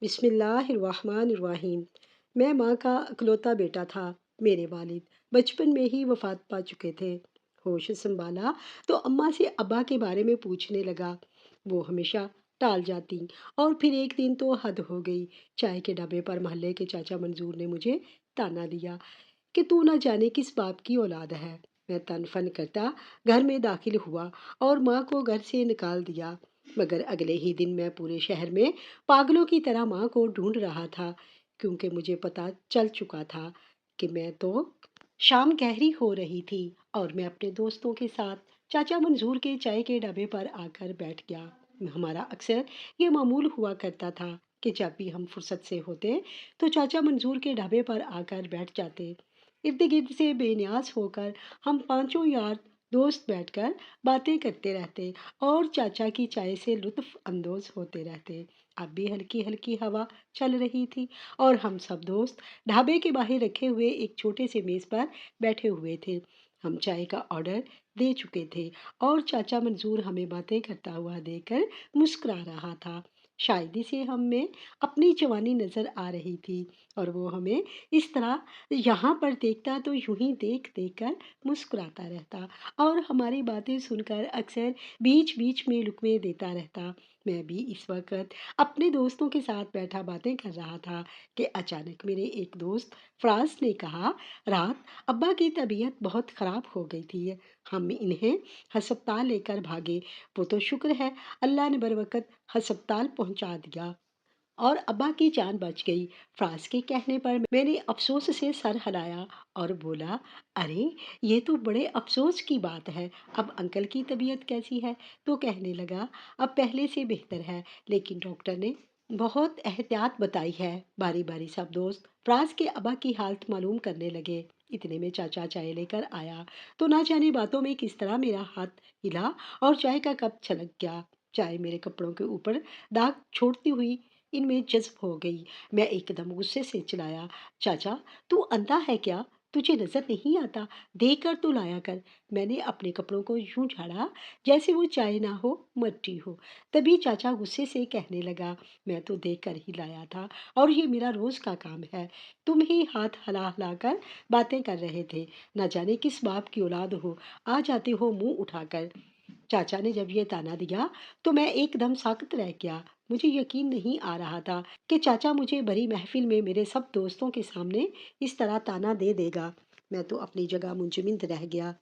بسم اللہ الرحمن الرحیم۔ میں ماں کا اکلوتا بیٹا تھا۔ میرے والد بچپن میں ہی وفات پا چکے تھے۔ ہوش سنبھالا تو اماں سے ابا کے بارے میں پوچھنے لگا۔ وہ ہمیشہ ٹال جاتی اور پھر ایک دن تو حد ہو گئی۔ چائے کے ڈبے پر محلے کے چاچا منظور نے مجھے تانا دیا کہ تو نہ جانے کس باپ کی اولاد ہے۔ میں تن فن کرتا گھر میں داخل ہوا اور ماں کو گھر سے نکال دیا، مگر اگلے ہی دن میں پورے شہر میں پاگلوں کی طرح ماں کو ڈھونڈ رہا تھا، کیونکہ مجھے پتا چل چکا تھا کہ میں تو شام گہری ہو رہی تھی اور میں اپنے دوستوں کے ساتھ چاچا منظور کے چائے کے ڈبے پر آ کر بیٹھ گیا۔ ہمارا اکثر یہ معمول ہوا کرتا تھا کہ جب بھی ہم فرصت سے ہوتے تو چاچا منظور کے ڈھابے پر آ کر بیٹھ جاتے۔ ارد گرد سے بے نیاز ہو کر ہم پانچوں یار دوست بیٹھ کر باتیں کرتے رہتے اور چاچا کی چائے سے لطف اندوز ہوتے رہتے۔ اب بھی ہلکی ہلکی ہوا چل رہی تھی اور ہم سب دوست ڈھابے کے باہر رکھے ہوئے ایک چھوٹے سے میز پر بیٹھے ہوئے تھے۔ ہم چائے کا آرڈر دے چکے تھے اور چاچا منظور ہمیں باتیں کرتا ہوا دیکھ کر مسکرا رہا تھا۔ شاید اسے ہم میں اپنی جوانی نظر آ رہی تھی اور وہ ہمیں اس طرح یہاں پر دیکھتا تو یوں ہی دیکھ دیکھ کر مسکراتا رہتا اور ہماری باتیں سن کر اکثر بیچ بیچ میں لقمے دیتا رہتا۔ میں بھی اس وقت اپنے دوستوں کے ساتھ بیٹھا باتیں کر رہا تھا کہ اچانک میرے ایک دوست فراز نے کہا، رات ابا کی طبیعت بہت خراب ہو گئی تھی، ہم انہیں ہسپتال لے کر بھاگے، وہ تو شکر ہے اللہ نے بروقت ہسپتال پہنچا دیا اور ابا کی جان بچ گئی۔ فراز کے کہنے پر میں نے افسوس سے سر ہلایا اور بولا، ارے یہ تو بڑے افسوس کی بات ہے، اب انکل کی طبیعت کیسی ہے؟ تو کہنے لگا، اب پہلے سے بہتر ہے، لیکن ڈاکٹر نے بہت احتیاط بتائی ہے۔ باری باری سب دوست فراز کے ابا کی حالت معلوم کرنے لگے۔ اتنے میں چاچا چائے لے کر آیا تو نہ جانے باتوں میں کس طرح میرا ہاتھ ہلا اور چائے کا کپ چھلک گیا۔ چائے میرے کپڑوں کے اوپر داغ چھوڑتی ہوئی ان میں جذب ہو گئی۔ میں ایک دم غصے سے چلایا، چاچا تو اندھا ہے کیا؟ تجھے نظر نہیں آتا؟ دیکھ کر تو لایا کر۔ میں نے اپنے کپڑوں کو یوں جھاڑا جیسے وہ چائے نہ ہو مٹی ہو۔ تبھی چاچا غصے سے کہنے لگا، میں تو دیکھ کر ہی لایا تھا اور یہ میرا روز کا کام ہے، تم ہی ہاتھ ہلا ہلا کر باتیں کر رہے تھے، نہ جانے کس باپ کی اولاد ہو، آ جاتے ہو منہ اٹھا کر۔ چاچا نے جب یہ تانا دیا تو میں ایک دم ساکت رہ گیا۔ مجھے یقین نہیں آ رہا تھا کہ چاچا مجھے بڑی محفل میں میرے سب دوستوں کے سامنے اس طرح تانا دے دے گا۔ میں تو اپنی جگہ منجمد رہ گیا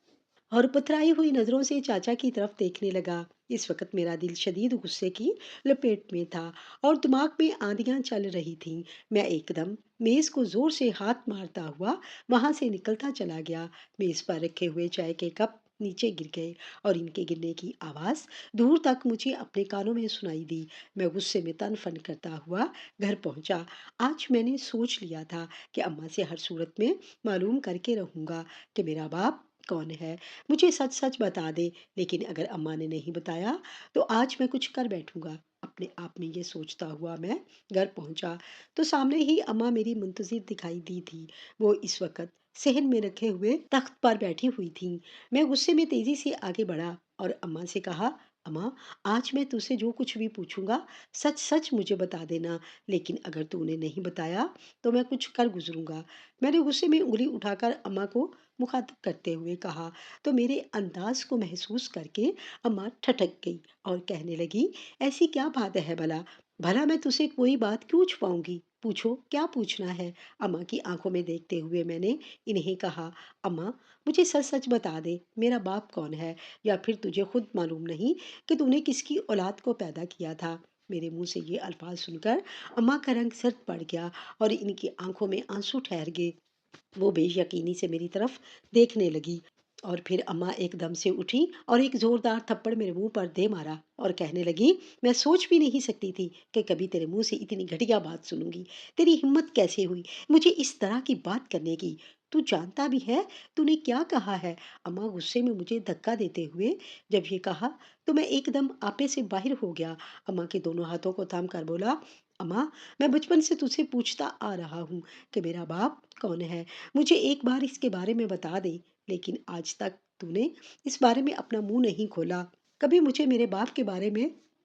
اور پتھرائی ہوئی نظروں سے چاچا کی طرف دیکھنے لگا۔ اس وقت میرا دل شدید غصے کی لپیٹ میں تھا اور دماغ میں آندیاں چل رہی تھیں۔ میں ایک دم میز کو زور سے ہاتھ مارتا ہوا وہاں سے نکلتا چلا گیا۔ میز پر رکھے ہوئے چائے کے کپ نیچے گر گئے اور ان کے گرنے کی آواز دور تک مجھے اپنے کانوں میں سنائی دی۔ میں غصے میں تن فن کرتا ہوا گھر پہنچا۔ آج میں نے سوچ لیا تھا کہ اماں سے ہر صورت میں معلوم کر کے رہوں گا کہ میرا باپ کون ہے، مجھے سچ سچ بتا دے، لیکن اگر اماں نے نہیں بتایا تو آج میں کچھ کر بیٹھوں گا۔ اپنے آپ میں یہ سوچتا ہوا میں گھر پہنچا تو سامنے ہی اماں میری منتظر دکھائی دی تھی۔ وہ اس وقت صحن میں رکھے ہوئے تخت پر بیٹھی ہوئی تھیں۔ میں غصے میں تیزی سے آگے بڑھا اور اماں سے کہا، اماں آج میں تجھ سے جو کچھ بھی پوچھوں گا سچ سچ مجھے بتا دینا، لیکن اگر تو نے نہیں بتایا تو میں کچھ کر گزروں گا۔ میں نے غصے میں انگلی اٹھا کر اماں کو مخاطب کرتے ہوئے کہا تو میرے انداز کو محسوس کر کے اماں ٹھٹک گئی اور کہنے لگی، ایسی کیا بات ہے بھلا؟ بھلا میں تجھے کوئی بات کیوں چھپاؤں گی؟ پوچھو کیا پوچھنا ہے؟ اماں کی آنکھوں میں دیکھتے ہوئے میں نے انہیں کہا، اماں مجھے سچ سچ بتا دے، میرا باپ کون ہے؟ یا پھر تجھے خود معلوم نہیں کہ تو نے کس کی اولاد کو پیدا کیا تھا؟ میرے منہ سے یہ الفاظ سن کر اماں کا رنگ سرد پڑ گیا اور ان کی آنکھوں میں آنسو ٹھہر گئے۔ وہ بے یقینی سے میری طرف دیکھنے لگی اور پھر اماں ایک دم سے اٹھی اور ایک زوردار تھپڑ میرے منہ پر دے مارا اور کہنے لگی، میں سوچ بھی نہیں سکتی تھی کہ کبھی تیرے منہ سے اتنی گھٹیا بات سنوں گی۔ تیری ہمت کیسے ہوئی مجھے اس طرح کی بات کرنے کی؟ تو جانتا بھی ہے تو نے کیا کہا ہے؟ اماں غصے میں مجھے دھکا دیتے ہوئے جب یہ کہا تو میں ایک دم آپے سے باہر ہو گیا۔ اماں کے دونوں ہاتھوں کو تھام کر بولا، اماں میں بچپن سے تجھ سے پوچھتا آ رہا ہوں کہ میرا باپ کون ہے، مجھے ایک بار اس کے بارے میں بتا دے، لیکن آج تک تو نے اس بارے میں اپنا منہ نہیں کھولا، کبھی مجھے میرے باپ کے بارے میں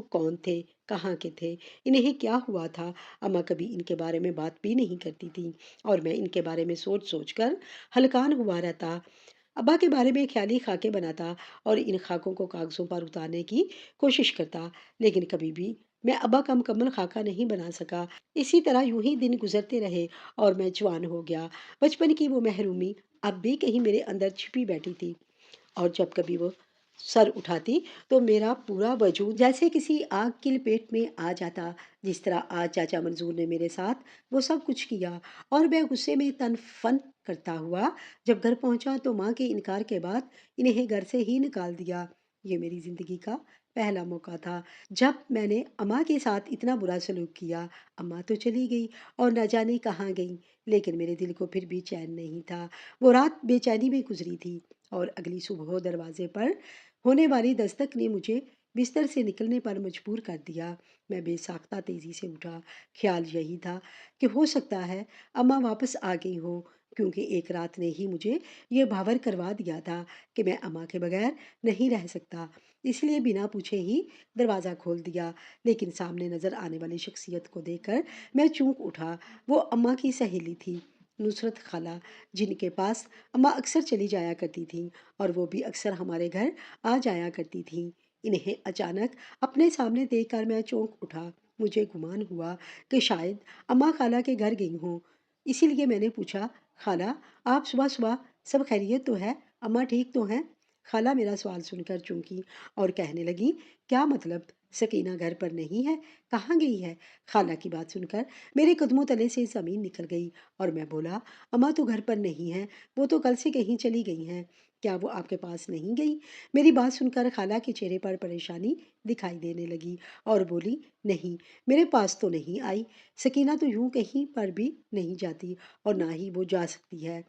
وہ کون تھے، کہاں کے تھے، انہیں کیا ہوا تھا؟ اماں کبھی ان کے بارے میں بات بھی نہیں کرتی تھیں اور میں ان کے بارے میں سوچ سوچ کر ہلکان ہوا رہتا۔ ابا کے بارے میں خیالی خاکے بناتا اور ان خاکوں کو کاغذوں پر اتارنے کی کوشش کرتا، لیکن کبھی بھی میں ابا کا مکمل خاکہ نہیں بنا سکا۔ اسی طرح یوں ہی دن گزرتے رہے اور میں جوان ہو گیا۔ بچپن کی وہ محرومی اب بھی کہیں میرے اندر چھپی بیٹھی تھی، اور جب کبھی وہ سر اٹھاتی تو میرا پورا وجود جیسے کسی آگ کی لپیٹ میں آ جاتا۔ جس طرح آج چاچا منظور نے میرے ساتھ وہ سب کچھ کیا، اور میں غصے میں تن فن کرتا ہوا جب گھر پہنچا تو ماں کے انکار کے بعد انہیں گھر سے ہی نکال دیا۔ یہ میری زندگی کا پہلا موقع تھا جب میں نے اماں کے ساتھ اتنا برا سلوک کیا۔ اماں تو چلی گئی اور نہ جانے کہاں گئی، لیکن میرے دل کو پھر بھی چین نہیں تھا۔ وہ رات بے چینی میں گزری تھی، اور اگلی صبح دروازے پر ہونے والی دستک نے مجھے بستر سے نکلنے پر مجبور کر دیا۔ میں بے ساختہ تیزی سے اٹھا۔ خیال یہی تھا کہ ہو سکتا ہے اماں واپس آ گئی ہو، کیونکہ ایک رات نے ہی مجھے یہ باور کروا دیا تھا کہ میں اماں کے بغیر نہیں رہ سکتا۔ اس لیے بنا پوچھے ہی دروازہ کھول دیا، لیکن سامنے نظر آنے والی شخصیت کو دیکھ کر میں چونک اٹھا۔ وہ اماں کی سہیلی تھی، نصرت خالہ، جن کے پاس اماں اکثر چلی جایا کرتی تھیں، اور وہ بھی اکثر ہمارے گھر آ جایا کرتی تھیں۔ انہیں اچانک اپنے سامنے دیکھ کر میں چونک اٹھا۔ مجھے گمان ہوا کہ شاید اماں خالہ کے گھر گئی ہوں، اسی لیے میں نے پوچھا، خالہ آپ صبح صبح، سب خیریت تو ہے؟ اماں ٹھیک تو ہیں؟ خالہ میرا سوال سن کر چونکی اور کہنے لگی، کیا مطلب؟ سکینہ گھر پر نہیں ہے؟ کہاں گئی ہے؟ خالہ کی بات سن کر میرے قدموں تلے سے زمین نکل گئی، اور میں بولا، اماں تو گھر پر نہیں ہے، وہ تو کل سے کہیں چلی گئی ہیں۔ کیا وہ آپ کے پاس نہیں گئی؟ میری بات سن کر خالہ کے چہرے پر پریشانی دکھائی دینے لگی اور بولی، نہیں، میرے پاس تو نہیں آئی۔ سکینہ تو یوں کہیں پر بھی نہیں جاتی، اور نہ ہی وہ جا سکتی ہے۔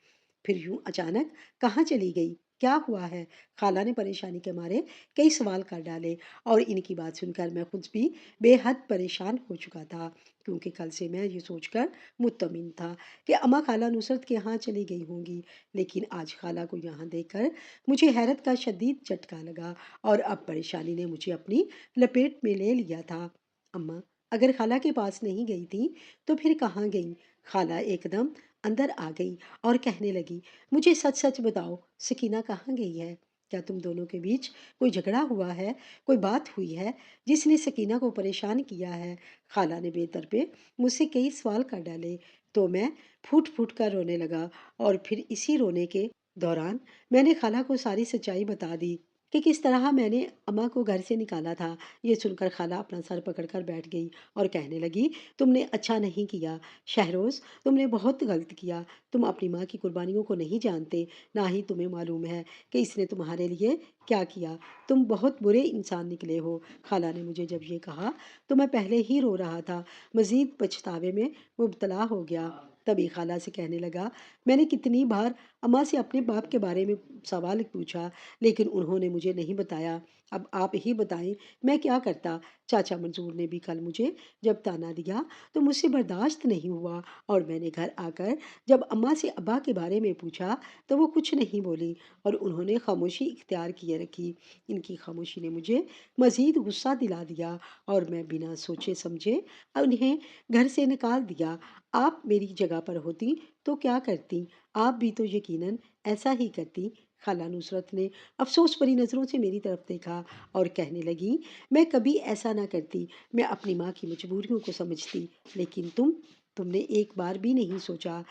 پھر یوں اچانک کہاں چلی گئی؟ کیا ہوا ہے؟ خالہ نے پریشانی کے مارے کئی سوال کر ڈالے، اور ان کی بات سن کر میں خود بھی بے حد پریشان ہو چکا تھا، کیونکہ کل سے میں یہ سوچ کر مطمئن تھا کہ اماں خالہ نصرت کے ہاں چلی گئی ہوں گی، لیکن آج خالہ کو یہاں دیکھ کر مجھے حیرت کا شدید جھٹکا لگا، اور اب پریشانی نے مجھے اپنی لپیٹ میں لے لیا تھا۔ اماں اگر خالہ کے پاس نہیں گئی تھی تو پھر کہاں گئی؟ خالہ ایک دم اندر آ گئی اور کہنے لگی، مجھے سچ سچ بتاؤ، سکینہ کہاں گئی ہے؟ کیا تم دونوں کے بیچ کوئی جھگڑا ہوا ہے؟ کوئی بات ہوئی ہے جس نے سکینہ کو پریشان کیا ہے؟ خالہ نے بے طرفے مجھ سے کئی سوال کر ڈالے، تو میں پھوٹ پھوٹ کر رونے لگا، اور پھر اسی رونے کے دوران میں نے خالہ کو ساری سچائی بتا دی کہ کس طرح میں نے اماں کو گھر سے نکالا تھا۔ یہ سن کر خالہ اپنا سر پکڑ کر بیٹھ گئی اور کہنے لگی، تم نے اچھا نہیں کیا شہروز، تم نے بہت غلط کیا۔ تم اپنی ماں کی قربانیوں کو نہیں جانتے، نہ ہی تمہیں معلوم ہے کہ اس نے تمہارے لیے کیا کیا۔ تم بہت برے انسان نکلے ہو۔ خالہ نے مجھے جب یہ کہا تو میں پہلے ہی رو رہا تھا، مزید پچھتاوے میں مبتلا ہو گیا۔ تبھی خالہ سے کہنے لگا، میں نے کتنی بار اماں سے اپنے باپ کے بارے میں سوال پوچھا، لیکن انہوں نے مجھے نہیں بتایا۔ اب آپ ہی بتائیں میں کیا کرتا؟ چاچا منظور نے بھی کل مجھے جب تانا دیا تو مجھ سے برداشت نہیں ہوا، اور میں نے گھر آ کر جب اماں سے ابا کے بارے میں پوچھا تو وہ کچھ نہیں بولی، اور انہوں نے خاموشی اختیار کیے رکھی۔ ان کی خاموشی نے مجھے مزید غصہ دلا دیا، اور میں بنا سوچے سمجھے انہیں گھر سے نکال دیا۔ آپ میری جگہ پر ہوتی تو کیا کرتی؟ آپ بھی تو یقیناً ایسا ہی کرتی۔ خالہ نصرت نے افسوس بھری نظروں سے میری طرف دیکھا اور کہنے لگی، میں کبھی ایسا نہ کرتی، میں اپنی ماں کی مجبوریوں کو سمجھتی، لیکن تم نے ایک بار بھی نہیں سوچا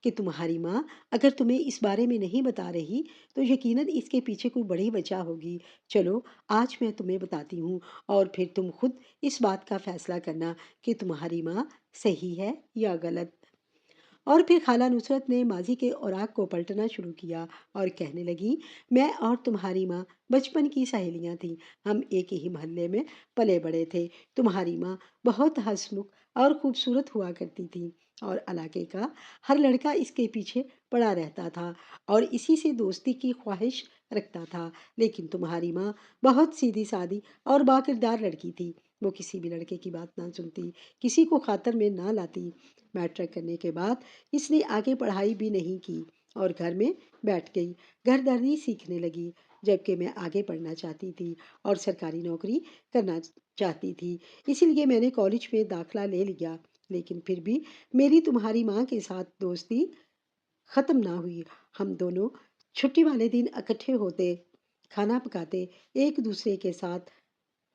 کہ تمہاری ماں اگر تمہیں اس بارے میں نہیں بتا رہی تو یقیناً اس کے پیچھے کوئی بڑی وجہ ہوگی۔ چلو آج میں تمہیں بتاتی ہوں، اور پھر تم خود اس بات کا فیصلہ کرنا کہ تمہاری ماں صحیح ہے یا غلط۔ اور پھر خالہ نصرت نے ماضی کے اوراق کو پلٹنا شروع کیا اور کہنے لگی، میں اور تمہاری ماں بچپن کی سہیلیاں تھیں، ہم ایک ہی محلے میں پلے بڑے تھے۔ تمہاری ماں بہت ہنسمکھ اور خوبصورت ہوا کرتی تھی، اور علاقے کا ہر لڑکا اس کے پیچھے پڑا رہتا تھا اور اسی سے دوستی کی خواہش رکھتا تھا، لیکن تمہاری ماں بہت سیدھی سادی اور باکردار لڑکی تھی۔ وہ کسی بھی لڑکے کی بات نہ سنتی، کسی کو خاطر میں نہ لاتی۔ میٹرک کرنے کے بعد اس نے آگے پڑھائی بھی نہیں کی اور گھر میں بیٹھ گئی، گھردرنی سیکھنے لگی، جبکہ میں آگے پڑھنا چاہتی تھی اور سرکاری نوکری کرنا چاہتی تھی، اسی لیے میں نے کالج میں داخلہ لے لیا، لیکن پھر بھی میری تمہاری ماں کے ساتھ دوستی ختم نہ ہوئی۔ ہم دونوں چھٹی والے دن اکٹھے ہوتے، کھانا پکاتے، ایک دوسرے کے ساتھ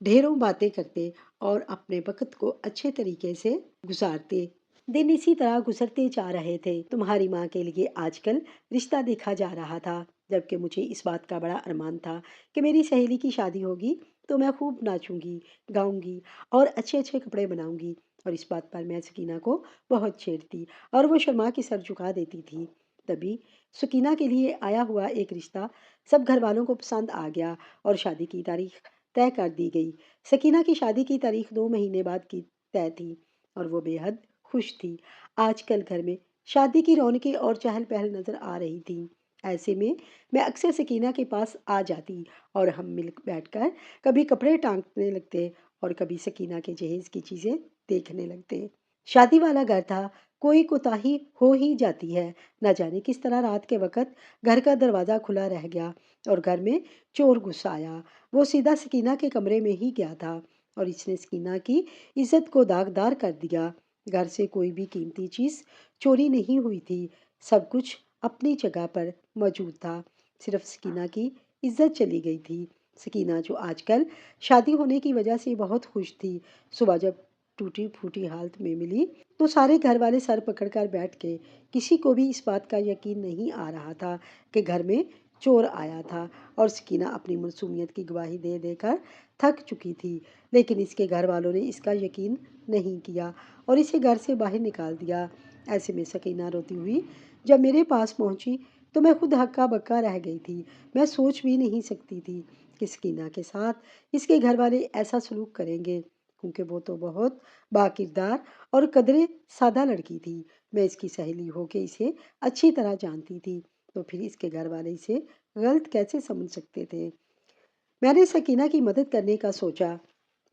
ڈھیروں باتیں کرتے اور اپنے وقت کو اچھے طریقے سے گزارتے۔ دن اسی طرح گزرتے جا رہے تھے۔ تمہاری ماں کے لیے آج کل رشتہ دیکھا جا رہا تھا، جبکہ مجھے اس بات کا بڑا ارمان تھا کہ میری سہیلی کی شادی ہوگی تو میں خوب ناچوں گی، گاؤں گی اور اچھے اچھے کپڑے بناؤں گی۔ اور اس بات پر میں سکینہ کو بہت چھیڑتی اور وہ شرما کے سر جھکا دیتی تھی۔ تبھی سکینہ کے لیے آیا ہوا ایک رشتہ سب گھر والوں کو پسند آ گیا اور شادی کی تاریخ طے کر دی گئی۔ سکینہ کی شادی کی تاریخ 2 مہینے بعد کی طے تھی اور وہ بے حد خوش تھی۔ آج کل گھر میں شادی کی رونقیں اور چہل پہل نظر آ رہی تھی۔ ایسے میں اکثر سکینہ کے پاس آ جاتی اور ہم مل بیٹھ کر کبھی کپڑے ٹانگنے لگتے اور کبھی سکینہ کے جہیز کی چیزیں دیکھنے لگتے۔ شادی والا گھر تھا، کوئی کوتاہی ہو ہی جاتی ہے۔ نہ جانے کس طرح رات کے وقت گھر کا دروازہ کھلا رہ گیا اور گھر میں چور گھس آیا۔ وہ سیدھا سکینہ کے کمرے میں ہی گیا تھا اور اس نے سکینہ کی عزت کو داغدار کر دیا۔ گھر سے کوئی بھی قیمتی چیز چوری نہیں ہوئی تھی، سب کچھ اپنی جگہ پر موجود تھا، صرف سکینہ کی عزت چلی گئی تھی۔ سکینہ جو آج کل شادی ہونے کی وجہ سے بہت خوش تھی، صبح جب ٹوٹی پھوٹی حالت میں ملی تو سارے گھر والے سر پکڑ کر بیٹھ کے، کسی کو بھی اس بات کا یقین نہیں آ رہا تھا کہ گھر میں چور آیا تھا اور سکینہ اپنی معصومیت کی گواہی دے دے کر تھک چکی تھی، لیکن اس کے گھر والوں نے اس کا یقین نہیں کیا اور اسے گھر سے باہر نکال دیا۔ ایسے میں سکینہ روتی ہوئی جب میرے پاس پہنچی تو میں خود ہکا بکا رہ گئی تھی۔ میں سوچ بھی نہیں سکتی تھی کہ سکینہ کے ساتھ اس کے گھر والے ایسا سلوک کریں گے، کیونکہ وہ تو بہت باکردار اور قدرے سادہ لڑکی تھی۔ میں اس کی سہیلی ہو کے اسے اچھی طرح جانتی تھی، تو پھر اس کے گھر والے اسے غلط کیسے سمجھ سکتے تھے؟ میں نے سکینہ کی مدد کرنے کا سوچا۔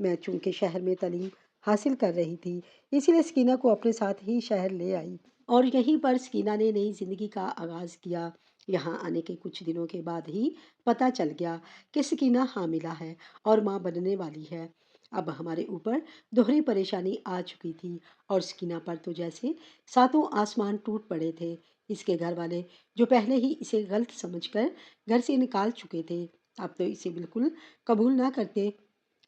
میں چونکہ شہر میں تعلیم حاصل کر رہی تھی، اسی لیے سکینہ کو اپنے ساتھ ہی شہر لے آئی اور یہیں پر سکینہ نے نئی زندگی کا آغاز کیا۔ یہاں آنے کے کچھ دنوں کے بعد ہی پتہ چل گیا کہ سکینہ حاملہ ہے اور ماں بننے والی ہے۔ اب ہمارے اوپر دوہری پریشانی آ چکی تھی اور سکینہ پر تو جیسے ساتوں آسمان ٹوٹ پڑے تھے۔ اس کے گھر والے جو پہلے ہی اسے غلط سمجھ کر گھر سے نکال چکے تھے، اب تو اسے بالکل قبول نہ کرتے۔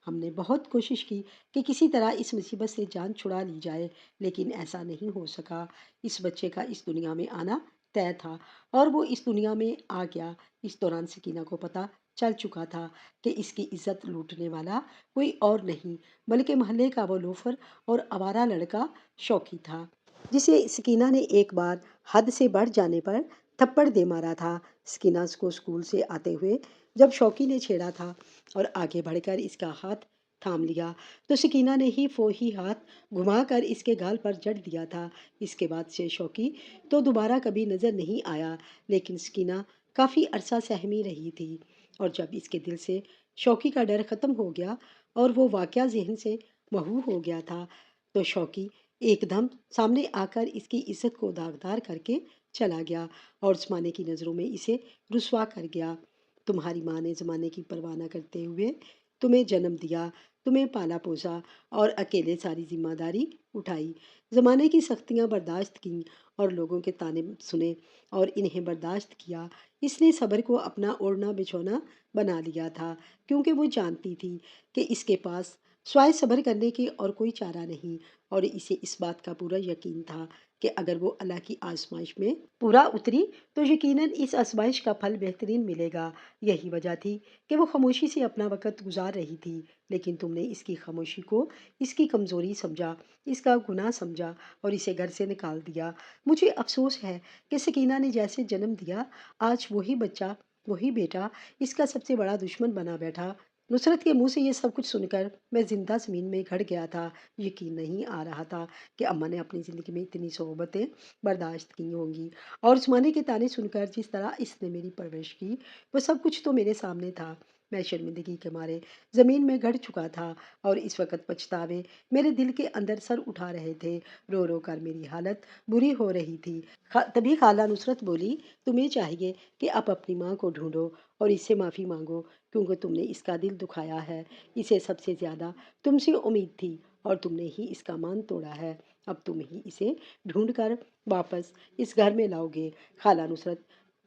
ہم نے بہت کوشش کی کہ کسی طرح اس مصیبت سے جان چھڑا لی جائے، لیکن ایسا نہیں ہو سکا۔ اس بچے کا اس دنیا میں آنا طے تھا اور وہ اس دنیا میں آ گیا۔ اس دوران سکینہ کو پتہ چل چکا تھا کہ اس کی عزت لوٹنے والا کوئی اور نہیں بلکہ محلے کا وہ لوفر اور آوارہ لڑکا شوقی تھا، جسے سکینہ نے ایک بار حد سے بڑھ جانے پر تھپڑ دے مارا تھا۔ سکینہ کو اسکول سے آتے ہوئے جب شوقی نے چھیڑا تھا اور آگے بڑھ کر اس کا ہاتھ تھام لیا تو سکینہ نے ہی فوہی ہاتھ گھما کر اس کے گال پر جڑ دیا تھا۔ اس کے بعد سے شوقی تو دوبارہ کبھی نظر نہیں آیا، لیکن سکینہ کافی عرصہ سہمی رہی تھی اور جب اس کے دل سے شوقی کا ڈر ختم ہو گیا اور وہ واقعہ ذہن سے محو ہو گیا تھا تو شوقی ایک دم سامنے آ کر اس کی عزت کو داغدار کر کے چلا گیا اور زمانے کی نظروں میں اسے رسوا کر گیا۔ تمہاری ماں نے زمانے کی پرواہ نہ کرتے ہوئے تمہیں جنم دیا، تمہیں پالا پوسا اور اکیلے ساری ذمہ داری اٹھائی، زمانے کی سختیاں برداشت کیں اور لوگوں کے طعنے سنے اور انہیں برداشت کیا۔ اس نے صبر کو اپنا اوڑھنا بچھونا بنا لیا تھا، کیونکہ وہ جانتی تھی کہ اس کے پاس سوائے صبر کرنے کے اور کوئی چارہ نہیں، اور اسے اس بات کا پورا یقین تھا کہ اگر وہ اللہ کی آزمائش میں پورا اتری تو یقیناً اس آزمائش کا پھل بہترین ملے گا۔ یہی وجہ تھی کہ وہ خاموشی سے اپنا وقت گزار رہی تھی، لیکن تم نے اس کی خاموشی کو اس کی کمزوری سمجھا، اس کا گناہ سمجھا اور اسے گھر سے نکال دیا۔ مجھے افسوس ہے کہ سکینہ نے جیسے جنم دیا، آج وہی بچہ، وہی بیٹا اس کا سب سے بڑا دشمن بنا بیٹھا۔ نصرت کے منہ سے یہ سب کچھ سن کر میں زندہ زمین میں گھڑ گیا تھا۔ یقین نہیں آ رہا تھا کہ اماں نے اپنی زندگی میں اتنی صعوبتیں برداشت کی ہوں گی، اور زمانے کے طعنے سن کر جس طرح اس نے میری پرورش کی، وہ سب کچھ تو میرے سامنے تھا، میں شرمندگی کے مارے زمین میں گڑ چکا تھا اور اس وقت پچھتاوے میرے دل کے اندر سر اٹھا رہے تھے۔ رو رو کر میری حالت بری ہو رہی تھی۔ تبھی خالہ نصرت بولی، تمہیں چاہیے کہ اب اپنی ماں کو ڈھونڈو اور اس سے معافی مانگو، کیونکہ تم نے اس کا دل دکھایا ہے۔ اسے سب سے زیادہ تم سے امید تھی اور تم نے ہی اس کا مان توڑا ہے۔ اب تم ہی اسے ڈھونڈ کر واپس اس گھر میں لاؤ گے۔ خالہ نصرت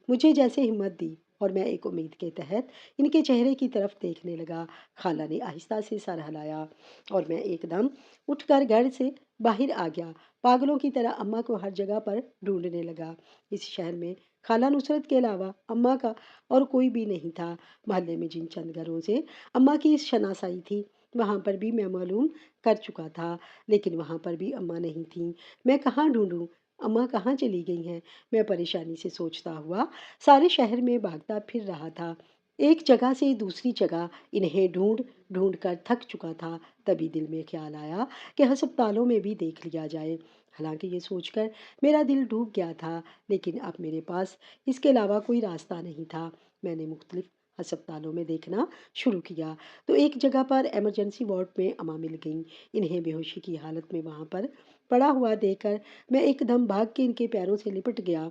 مجھے جیسے ہمت دی اور میں ایک امید کے تحت ان کے چہرے کی طرف دیکھنے لگا۔ خالہ نے آہستہ سے سر ہلایا اور میں ایک دم اٹھ کر گھر سے باہر آ گیا، پاگلوں کی طرح اماں کو ہر جگہ پر ڈھونڈنے لگا۔ اس شہر میں خالہ نصرت کے علاوہ اماں کا اور کوئی بھی نہیں تھا۔ محلے میں جن چند گھروں سے اماں کی شناسائی تھی وہاں پر بھی میں معلوم کر چکا تھا، لیکن وہاں پر بھی اماں نہیں تھیں۔ میں کہاں ڈھونڈوں؟ اماں کہاں چلی گئی ہیں؟ میں پریشانی سے سوچتا ہوا سارے شہر میں بھاگتا پھر رہا تھا، ایک جگہ سے دوسری جگہ انہیں ڈھونڈ ڈھونڈ کر تھک چکا تھا۔ تبھی دل میں خیال آیا کہ ہسپتالوں میں بھی دیکھ لیا جائے۔ حالانکہ یہ سوچ کر میرا دل ڈوب گیا تھا، لیکن اب میرے پاس اس کے علاوہ کوئی راستہ نہیں تھا۔ میں نے مختلف ہسپتالوں میں دیکھنا شروع کیا تو ایک جگہ پر ایمرجنسی وارڈ میں اماں مل گئیں۔ انہیں بے ہوشی کی حالت میں وہاں پر پڑا ہوا دیکھ کر میں ایک دم بھاگ کے ان کے پیروں سے لپٹ گیا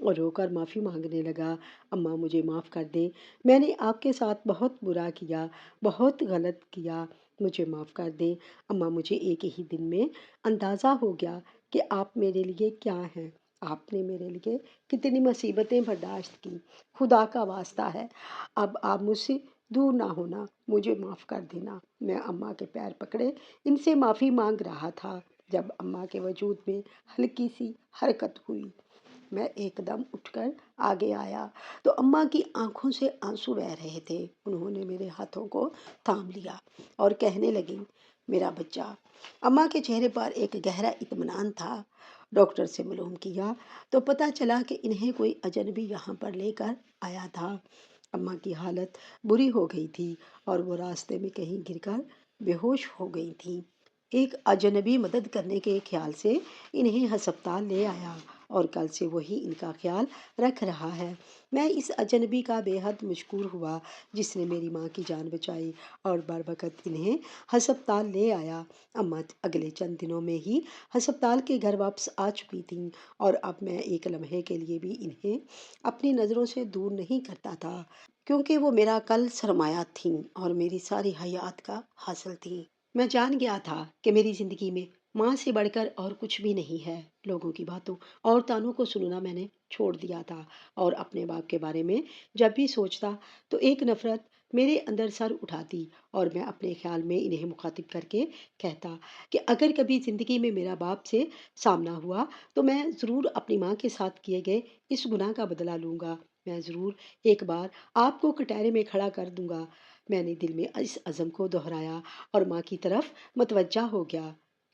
اور رو کر معافی مانگنے لگا۔ اماں مجھے معاف کر دیں، میں نے آپ کے ساتھ بہت برا کیا، بہت غلط کیا، مجھے معاف کر دیں۔ اماں مجھے ایک ہی دن میں اندازہ ہو گیا کہ آپ میرے لیے کیا ہیں۔ آپ نے میرے لیے کتنی مصیبتیں برداشت کی، خدا کا واسطہ ہے اب آپ مجھ سے دور نہ ہونا، مجھے معاف کر دینا۔ میں اماں کے پیر پکڑے ان سے معافی مانگ رہا تھا جب اماں کے وجود میں ہلکی سی حرکت ہوئی۔ میں ایک دم اٹھ کر آگے آیا تو اماں کی آنکھوں سے آنسو بہہ رہے تھے۔ انہوں نے میرے ہاتھوں کو تھام لیا اور کہنے لگیں، میرا بچہ۔ اماں کے چہرے پر ایک گہرا اطمینان تھا۔ ڈاکٹر سے معلوم کیا تو پتہ چلا کہ انہیں کوئی اجنبی یہاں پر لے کر آیا تھا۔ اماں کی حالت بری ہو گئی تھی اور وہ راستے میں کہیں گر کر بے ہوش ہو گئی تھیں۔ ایک اجنبی مدد کرنے کے خیال سے انہیں ہسپتال لے آیا اور کل سے وہی ان کا خیال رکھ رہا ہے۔ میں اس اجنبی کا بے حد مشکور ہوا جس نے میری ماں کی جان بچائی اور بروقت انہیں ہسپتال لے آیا۔ اماں اگلے چند دنوں میں ہی ہسپتال کے گھر واپس آ چکی تھیں اور اب میں ایک لمحے کے لیے بھی انہیں اپنی نظروں سے دور نہیں کرتا تھا، کیونکہ وہ میرا کل سرمایہ تھیں اور میری ساری حیات کا حاصل تھیں۔ میں جان گیا تھا کہ میری زندگی میں ماں سے بڑھ کر اور کچھ بھی نہیں ہے۔ لوگوں کی باتوں اور تانوں کو سننا میں نے چھوڑ دیا تھا اور اپنے باپ کے بارے میں جب بھی سوچتا تو ایک نفرت میرے اندر سر اٹھاتی اور میں اپنے خیال میں انہیں مخاطب کر کے کہتا کہ اگر کبھی زندگی میں میرا باپ سے سامنا ہوا تو میں ضرور اپنی ماں کے ساتھ کیے گئے اس گناہ کا بدلہ لوں گا، میں ضرور ایک بار آپ کو کٹہرے میں کھڑا کر دوں گا۔ میں نے دل میں اس عزم کو دہرایا اور ماں کی طرف متوجہ ہو گیا،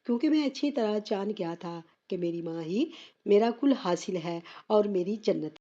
کیونکہ میں اچھی طرح جان گیا تھا کہ میری ماں ہی میرا کل حاصل ہے اور میری جنت